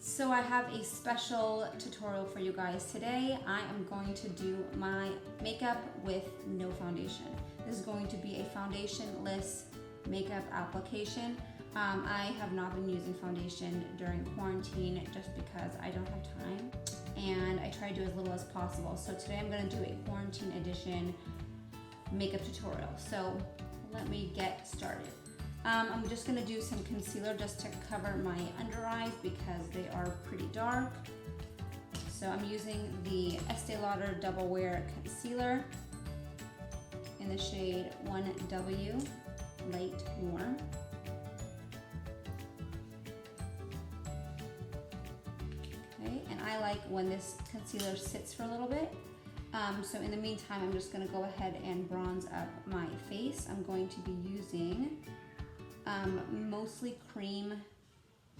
So I have a special tutorial for you guys today. I am going to do my makeup with no foundation. This is going to be a foundationless makeup application. I have not been using foundation during quarantine just because I don't have time, and I try to do as little as possible. So today I'm going to do a quarantine edition makeup tutorial. So let me get started. I'm just going to do some concealer just to cover my under eyes because they are pretty dark. So I'm using the Estee Lauder Double Wear Concealer in the shade 1W Light Warm. Okay, and I like when this concealer sits for a little bit. So in the meantime, I'm just going to go ahead and bronze up my face. I'm going to be using mostly cream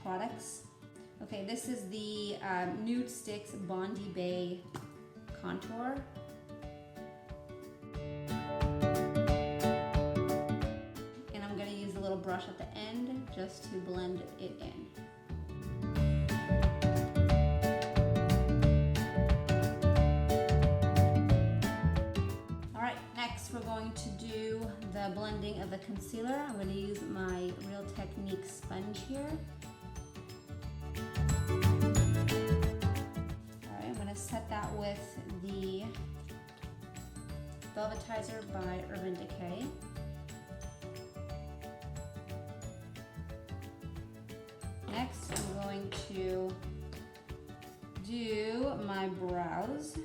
products. Okay, this is the Nude Sticks Bondi Bay Contour. And I'm going to use a little brush at the end just to blend it in. We're going to do the blending of the concealer. I'm going to use my Real Technique sponge here. Alright, I'm going to set that with the Velvetizer by Urban Decay. Next, I'm going to do my brows. I'm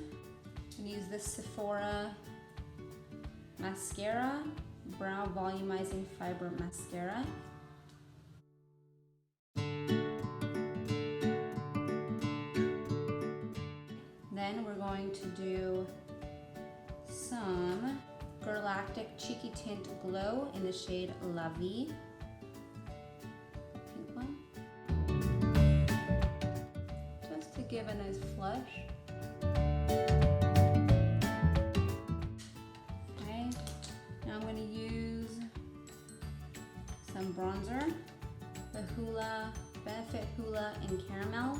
going to use this Sephora Mascara, Brow Volumizing Fiber Mascara. Then we're going to do some Galactic Cheeky Tint Glow in the shade La Vie. Pink one. Just to give a nice flush. Some bronzer, the Benefit Hoola in Caramel.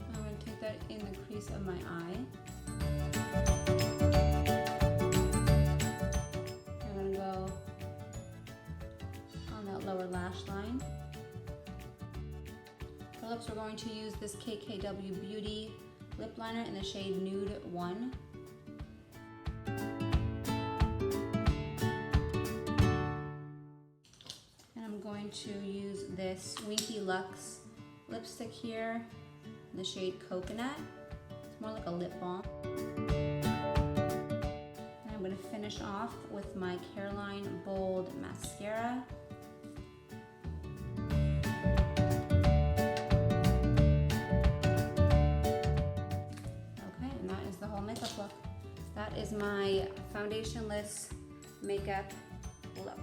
I'm going to take that in the crease of my eye. I'm going to go on that lower lash line. For lips, we're going to use this KKW Beauty lip liner in the shade Nude 1. To use this Winky Lux lipstick here in the shade Coconut. It's more like a lip balm. And I'm going to finish off with my Careline Bold Mascara. Okay, and that is the whole makeup look. That is my foundationless makeup look.